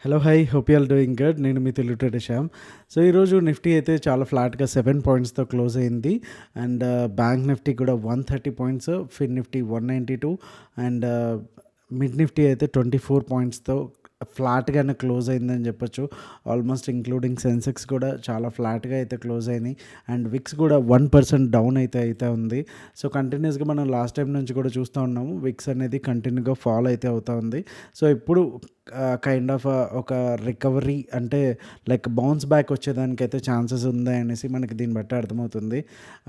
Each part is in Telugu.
Hello hi hope you all doing good. నేను మీ తెలుగు ట్రేడర్ శ్యామ్. సో ఈరోజు నిఫ్టీ అయితే చాలా ఫ్లాట్గా 7 పాయింట్స్తో క్లోజ్ అయింది. అండ్ బ్యాంక్ నిఫ్టీ కూడా 130 points, fin Nifty 192 and mid Nifty అయితే 24 పాయింట్స్తో ఫ్లాట్గానే క్లోజ్ అయిందని చెప్పొచ్చు. ఆల్మోస్ట్ ఇంక్లూడింగ్ సెన్సెక్స్ కూడా చాలా ఫ్లాట్గా అయితే క్లోజ్ అయినాయి. అండ్ విక్స్ కూడా 1% డౌన్ అయితే ఉంది. సో కంటిన్యూస్గా మనం లాస్ట్ టైం నుంచి కూడా చూస్తూ ఉన్నాము, విక్స్ అనేది కంటిన్యూగా ఫాల్ అయితే అవుతూ ఉంది. సో ఇప్పుడు కైండ్ ఆఫ్ ఒక రికవరీ అంటే లైక్ బౌన్స్ బ్యాక్ వచ్చేదానికైతే ఛాన్సెస్ ఉంది అనేసి మనకి దీన్ని బట్టి అర్థమవుతుంది.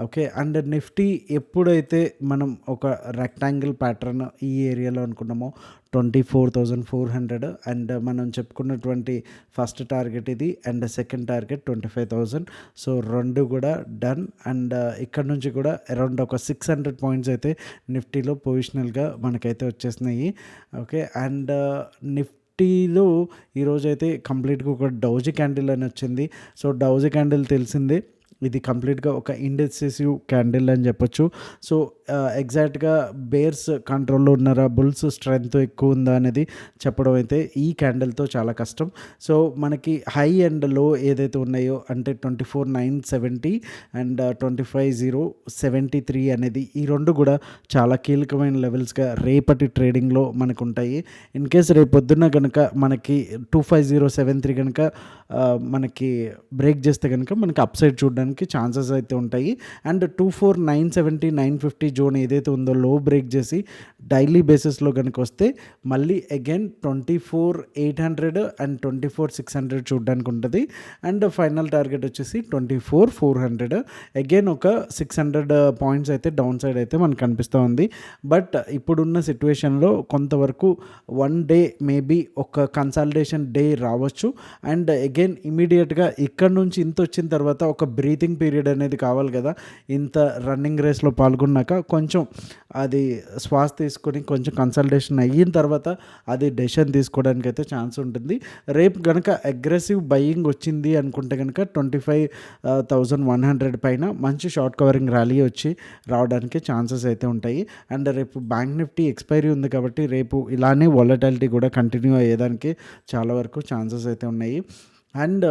ఓకే, అండ్ నిఫ్టీ ఎప్పుడైతే మనం ఒక రెక్టాంగిల్ ప్యాటర్న్ ఈ ఏరియాలో అనుకున్నామో 24,400 అండ్ మనం చెప్పుకున్నటువంటి ఫస్ట్ టార్గెట్ ఇది అండ్ సెకండ్ టార్గెట్ 25,000. సో రెండు కూడా డన్. అండ్ ఇక్కడ నుంచి కూడా అరౌండ్ ఒక 600 పాయింట్స్ అయితే నిఫ్టీలో పొజిషనల్గా మనకైతే వచ్చేసినాయి. ఓకే, అండ్ నిఫ్టీలో ఈరోజైతే కంప్లీట్గా ఒక డౌజీ క్యాండిల్ అని వచ్చింది. సో డౌజీ క్యాండిల్ తెలిసిందే, ఇది కంప్లీట్గా ఒక ఇండెసిసివ్ క్యాండిల్ అని చెప్పొచ్చు. సో ఎగ్జాక్ట్గా బేర్స్ కంట్రోల్లో ఉన్నారా, బుల్స్ స్ట్రెంగ్త్ ఎక్కువ ఉందా అనేది చెప్పడం అయితే ఈ క్యాండిల్తో చాలా కష్టం. సో మనకి హై అండ్ లో ఏదైతే ఉన్నాయో అంటే 24,970 అండ్ 25,073 అనేది ఈ రెండు కూడా చాలా కీలకమైన లెవెల్స్గా రేపటి ట్రేడింగ్లో మనకు ఉంటాయి. ఇన్ కేస్ రేపు పొద్దున్న కనుక మనకి 25,073 కనుక మనకి బ్రేక్ చేస్తే కనుక మనకి అప్ సైడ్ చూడడానికి ఛాన్సెస్ అయితే ఉంటాయి. అండ్ 24,970 950 జోన్ ఏదైతే ఉందో లో బ్రేక్ చేసి డైలీ బేసిస్లో కనుక వస్తే మళ్ళీ అగైన్ 24,800 అండ్ 24,600 చూడడానికి ఉంటుంది. అండ్ ఫైనల్ టార్గెట్ వచ్చేసి 24,400. అగైన్ ఒక 600 పాయింట్స్ అయితే డౌన్ సైడ్ అయితే మనకు కనిపిస్తూ ఉంది. బట్ ఇప్పుడున్న సిచ్యువేషన్లో కొంతవరకు వన్ డే మేబీ ఒక కన్సాలిడేషన్ డే రావచ్చు. అండ్ అగైన్ ఇమీడియట్గా ఇక్కడ నుంచి ఇంత వచ్చిన తర్వాత ఒక బ్రీతింగ్ పీరియడ్ అనేది కావాలి కదా. ఇంత రన్నింగ్ రేస్లో పాల్గొన్నాక కొంచెం అది శ్వాస తీసుకొని కొంచెం కన్సల్టేషన్ అయిన తర్వాత అది డెసిషన్ తీసుకోవడానికి అయితే ఛాన్స్ ఉంటుంది. రేపు కనుక అగ్రెసివ్ బయింగ్ వచ్చింది అనుకుంటే కనుక 25,100 పైన మంచి షార్ట్ కవరింగ్ ర్యాలీ వచ్చి రావడానికి ఛాన్సెస్ అయితే ఉంటాయి. అండ్ రేపు బ్యాంక్ నిఫ్టీ ఎక్స్పైరీ ఉంది కాబట్టి రేపు ఇలానే వాలటాలిటీ కూడా కంటిన్యూ అయ్యేదానికి చాలా వరకు ఛాన్సెస్ అయితే ఉన్నాయి. అండ్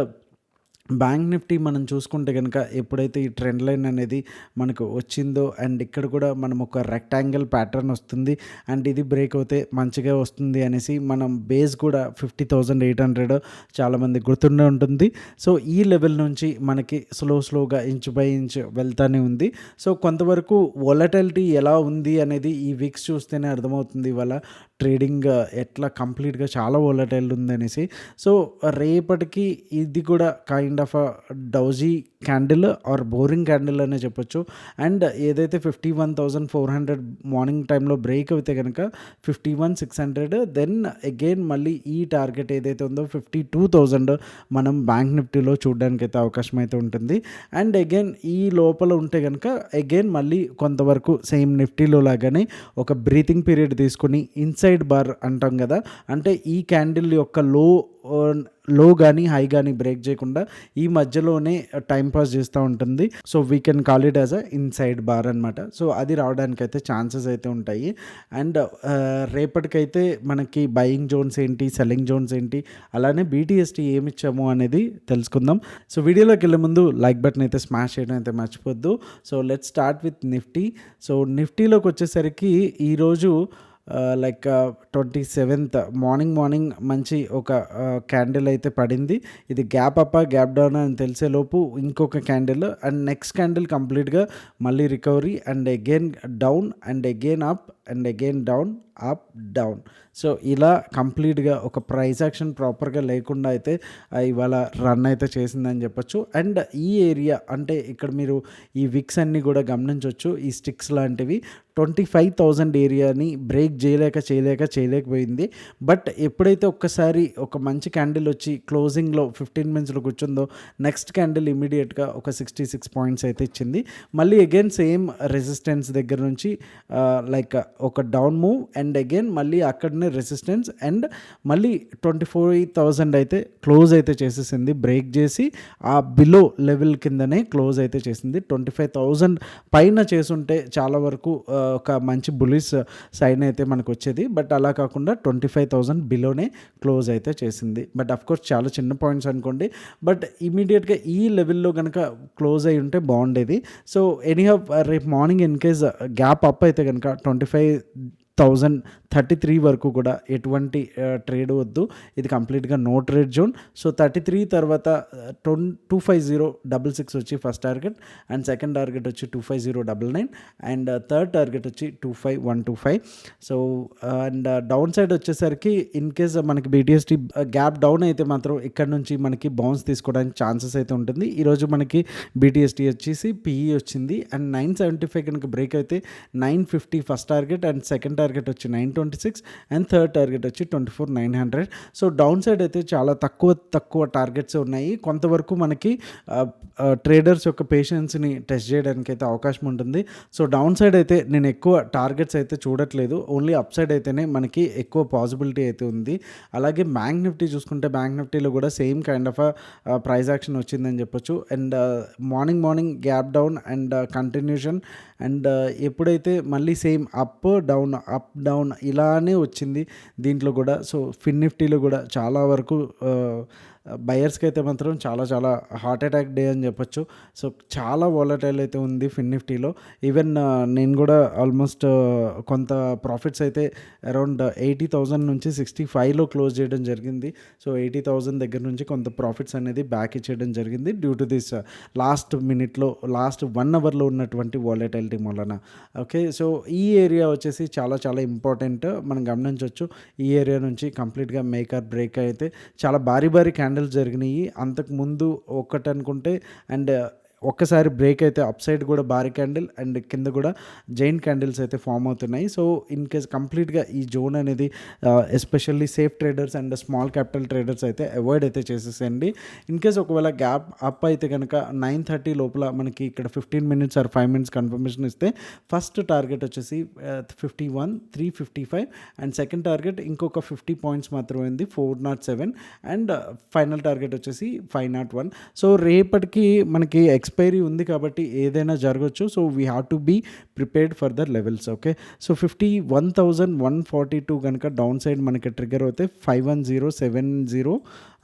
బ్యాంక్ నిఫ్టీ మనం చూసుకుంటే కనుక ఎప్పుడైతే ఈ ట్రెండ్ లైన్ అనేది మనకు వచ్చిందో అండ్ ఇక్కడ కూడా మనం ఒక రెక్టాంగిల్ ప్యాటర్న్ వస్తుంది అండ్ ఇది బ్రేక్ అవుతే మంచిగా వస్తుంది అనేసి మనం బేస్ కూడా 50,800 చాలామంది గుర్తుండే ఉంటుంది. సో ఈ లెవెల్ నుంచి మనకి స్లోగా ఇంచ్ బై ఇంచ్ వెళ్తానే ఉంది. సో కొంతవరకు వొలటిలిటీ ఎలా ఉంది అనేది ఈ వీక్స్ చూస్తేనే అర్థమవుతుంది ఇవాళ ట్రేడింగ్ ఎట్లా కంప్లీట్గా చాలా వొలటైల్ ఉందనేసి. సో రేపటికి ఇది కూడా kind of doji candle or boring candle అనే చెప్పొచ్చు. అండ్ ఏదైతే 51,400 మార్నింగ్ టైంలో బ్రేక్ అయితే కనుక 51,600 దెన్ అగైన్ మళ్ళీ ఈ టార్గెట్ ఏదైతే ఉందో 52,000 మనం బ్యాంక్ నిఫ్టీలో చూడడానికి అయితే అవకాశం అయితే ఉంటుంది. అండ్ అగైన్ ఈ లోపల ఉంటే కనుక అగైన్ మళ్ళీ కొంతవరకు సేమ్ నిఫ్టీలో లాగానే ఒక బ్రీతింగ్ పీరియడ్ తీసుకుని ఇన్సైడ్ బార్ అంటాం కదా, అంటే ఈ క్యాండిల్ యొక్క లో కానీ హై కానీ బ్రేక్ చేయకుండా ఈ మధ్యలోనే టైం పాస్ చేస్తూ ఉంటుంది. So we can call it as a inside bar అనమాట. సో అది రావడానికి అయితే ఛాన్సెస్ అయితే ఉంటాయి. అండ్ రేపటికైతే మనకి బయింగ్ జోన్స్ ఏంటి, సెల్లింగ్ జోన్స్ ఏంటి, అలానే బీటీఎస్టీ ఏమి ఇచ్చాము అనేది తెలుసుకుందాం. సో వీడియోలోకి వెళ్ళే ముందు లైక్ బటన్ అయితే స్మాష్ చేయడం అయితే మర్చిపోద్దు. So let's start with Nifty. So నిఫ్టీలోకి వచ్చేసరికి ఈరోజు లైక్ 27th మార్నింగ్ మంచి ఒక క్యాండిల్ అయితే పడింది. ఇది గ్యాప్ అప్ గ్యాప్ డౌన్ అని తెలిసేలోపు ఇంకొక క్యాండిల్ అండ్ నెక్స్ట్ క్యాండిల్ కంప్లీట్గా మళ్ళీ recovery and again down and again up and again down up down. So ఇలా కంప్లీట్గా ఒక ప్రైస్ యాక్షన్ ప్రాపర్గా లేకుండా అయితే ఇవాళ రన్ అయితే చేసిందని చెప్పొచ్చు. అండ్ ఈ ఏరియా అంటే ఇక్కడ మీరు ఈ విక్స్ అన్నీ కూడా గమనించవచ్చు. ఈ స్టిక్స్ లాంటివి 25,000 ఏరియాని బ్రేక్ చేయలేకపోయింది. బట్ ఎప్పుడైతే ఒక్కసారి ఒక మంచి క్యాండిల్ వచ్చి క్లోజింగ్లో 15 minutesలో కూర్చుందో నెక్స్ట్ క్యాండిల్ ఇమీడియట్గా ఒక 66 పాయింట్స్ అయితే ఇచ్చింది. మళ్ళీ అగైన్ సేమ్ రెసిస్టెన్స్ దగ్గర నుంచి లైక్ ఒక డౌన్ మూవ్ అండ్ అగైన్ మళ్ళీ అక్కడనే రెసిస్టెన్స్ అండ్ మళ్ళీ 24,000 అయితే క్లోజ్ అయితే చేసేసింది, బ్రేక్ చేసి ఆ బిలో లెవెల్ కిందనే క్లోజ్ అయితే చేసింది. 25,000 పైన చేసుంటే చాలా వరకు ఒక మంచి బులిష్ సైన్ అయితే మనకు వచ్చేది. బట్ అలా కాకుండా 25,000 బిలోనే క్లోజ్ అయితే చేసింది. బట్ అఫ్కోర్స్ చాలా చిన్న పాయింట్స్ అనుకోండి, బట్ ఇమీడియట్గా ఈ లెవెల్లో కనుక క్లోజ్ అయి ఉంటే బాగుండేది. సో ఎనీహౌ రేపు morning in case gap up అయితే కనుక 25,033 వరకు కూడా ఎటువంటి ట్రేడ్ వద్దు, ఇది కంప్లీట్గా నో ట్రేడ్ జోన్. సో 33 తర్వాత 25066 వచ్చి first target, and second target వచ్చి 25099, అండ్ థర్డ్ టార్గెట్ వచ్చి 25125. సో అండ్ డౌన్ సైడ్ వచ్చేసరికి ఇన్ కేస్ మనకి బీటీఎస్టీ గ్యాప్ డౌన్ అయితే మాత్రం ఇక్కడ నుంచి మనకి బౌన్స్ తీసుకోవడానికి ఛాన్సెస్ అయితే ఉంటుంది. ఈరోజు మనకి బీటీఎస్టీ వచ్చేసి పిఈ వచ్చింది, అండ్ 975 కనుక బ్రేక్ అయితే 950 first target, and second target వచ్చి 926, అండ్ థర్డ్ టార్గెట్ వచ్చి 24,900. సో డౌన్ సైడ్ అయితే చాలా తక్కువ టార్గెట్స్ ఉన్నాయి. కొంతవరకు మనకి ట్రేడర్స్ యొక్క పేషెన్స్ని టెస్ట్ చేయడానికి అయితే అవకాశం ఉంటుంది. సో డౌన్ సైడ్ అయితే నేను ఎక్కువ టార్గెట్స్ అయితే చూడట్లేదు, ఓన్లీ అప్ సైడ్ అయితేనే మనకి ఎక్కువ పాసిబిలిటీ అయితే ఉంది. అలాగే బ్యాంక్ నిఫ్టీ చూసుకుంటే బ్యాంక్ నిఫ్టీలో కూడా same kind of price action వచ్చిందని చెప్పొచ్చు. And morning gap down and continuation, and ఎప్పుడైతే మళ్ళీ సేమ్ అప్ డౌన్ ఇలానే వచ్చింది దీంట్లో కూడా. సో ఫిన్ నిఫ్టీలో కూడా చాలా వరకు బయర్స్కి అయితే మాత్రం చాలా హార్ట్ అటాక్ డే అని చెప్పొచ్చు. సో చాలా వాలటైల్ అయితే ఉంది ఫిన్ నిఫ్టీలో. ఈవెన్ నేను కూడా ఆల్మోస్ట్ కొంత ప్రాఫిట్స్ అయితే అరౌండ్ 80,000 నుంచి 65లో క్లోజ్ చేయడం జరిగింది. సో 80,000 దగ్గర నుంచి కొంత ప్రాఫిట్స్ అనేది బ్యాక్ ఇచ్చేయడం జరిగింది డ్యూ టు దిస్ లాస్ట్ 1 అవర్లో ఉన్నటువంటి వాలటైలిటీ వలన. ఓకే, సో ఈ ఏరియా వచ్చేసి చాలా ఇంపార్టెంట్, మనం గమనించవచ్చు. ఈ ఏరియా నుంచి కంప్లీట్గా మేక్ ఆర్ బ్రేక్ అయితే చాలా భారీ క్యాండిల్స్ జరిగినాయి అంతకుముందు ఒకటి అనుకుంటే, అండ్ ఒక్కసారి బ్రేక్ అయితే అప్ సైడ్ కూడా భారీ క్యాండిల్ అండ్ కింద కూడా జైంట్ క్యాండిల్స్ అయితే ఫామ్ అవుతున్నాయి. సో ఇన్ కేస్ కంప్లీట్గా ఈ జోన్ అనేది especially safe traders and small capital traders అయితే అవాయిడ్ అయితే చేసేసేయండి. ఇన్ కేస్ ఒకవేళ గ్యాప్ అప్ అయితే కనుక 9:30 లోపల మనకి ఇక్కడ 15 minutes ఆర్ 5 minutes కన్ఫర్మేషన్ ఇస్తే ఫస్ట్ టార్గెట్ వచ్చేసి 51,355, అండ్ సెకండ్ టార్గెట్ ఇంకొక 50 points మాత్రమే ఉంది 407, అండ్ ఫైనల్ టార్గెట్ వచ్చేసి 501. సో రేపటికి మనకి ఎక్స్పైరీ ఉంది కాబట్టి ఏదైనా జరగచ్చు. So we have to be prepared for the levels. Okay, so 51,142 కనుక డౌన్ సైడ్ మనకి ట్రిగర్ అవుతే 51,070,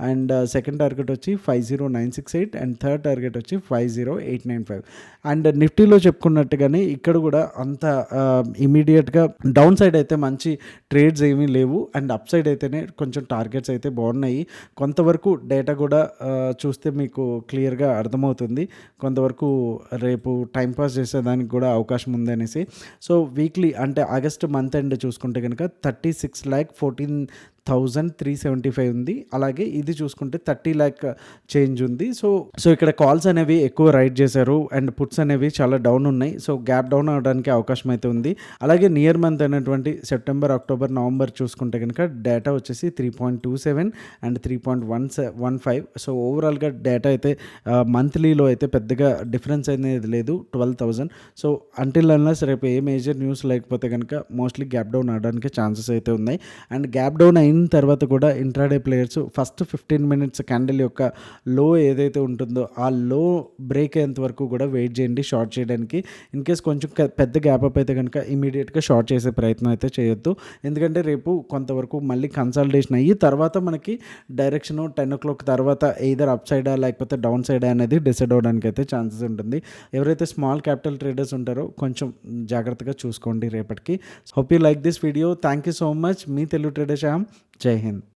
అండ్ సెకండ్ టార్గెట్ వచ్చి 50,968, అండ్ థర్డ్ టార్గెట్ వచ్చి 50,895. అండ్ నిఫ్టీలో చెప్పుకున్నట్టుగానే ఇక్కడ కూడా అంత ఇమీడియట్గా డౌన్ సైడ్ అయితే మంచి ట్రేడ్స్ ఏమీ లేవు, అండ్ అప్ సైడ్ అయితేనే కొంచెం టార్గెట్స్ అయితే బాగున్నాయి. కొంతవరకు డేటా కూడా చూస్తే మీకు క్లియర్గా అర్థమవుతుంది, కొంతవరకు రేపు టైంపాస్ చేసేదానికి కూడా అవకాశం ఉంది అనేసి. సో వీక్లీ అంటే ఆగస్ట్ మంత్ ఎండ్ చూసుకుంటే కనుక 36,14,375 ఉంది. అలాగే ఇది చూసుకుంటే 30 lakh చేంజ్ ఉంది. సో ఇక్కడ కాల్స్ అనేవి ఎక్కువ రైట్ చేశారు అండ్ పుట్స్ అనేవి చాలా డౌన్ ఉన్నాయి. సో గ్యాప్ డౌన్ అవడానికి అవకాశం అయితే ఉంది. అలాగే నియర్ మంత్ అయినటువంటి సెప్టెంబర్, అక్టోబర్, నవంబర్ చూసుకుంటే కనుక డేటా వచ్చేసి 3.27 అండ్ 3.15. సో ఓవరాల్గా డేటా అయితే మంత్లీలో అయితే పెద్దగా డిఫరెన్స్ అనేది లేదు, 12,000. సో అంటిల్ అన్లెస్ రేపు ఏ మేజర్ న్యూస్ లేకపోతే కనుక మోస్ట్లీ గ్యాప్ డౌన్ అవడానికి ఛాన్సెస్ అయితే ఉన్నాయి. అండ్ గ్యాప్ డౌన్ అయిన తర్వాత కూడా intraday players first 15 minutes candle యొక్క లో ఏదైతే ఉంటుందో ఆ లో బ్రేక్ అయ్యేంత వరకు కూడా వెయిట్ చేయండి షార్ట్ చేయడానికి. ఇన్ కేస్ కొంచెం పెద్ద గ్యాప్ అప్ అయితే కనుక ఇమీడియట్గా షార్ట్ చేసే ప్రయత్నం అయితే చేయొద్దు, ఎందుకంటే రేపు కొంతవరకు మళ్ళీ కన్సల్టేషన్ అయ్యి తర్వాత మనకి డైరెక్షన్ 10 o'clock తర్వాత ఎయిదర్ అప్ సైడా లేకపోతే డౌన్ సైడా అనేది డిసైడ్ అవ్వడానికి అయితే ఛాన్సెస్ ఉంటుంది. ఎవరైతే స్మాల్ క్యాపిటల్ ట్రేడర్స్ ఉంటారో కొంచెం జాగ్రత్తగా చూసుకోండి రేపటికి. Hope you like this video. Thank you so much. Me Telugu trader Shyam. జై హింద్.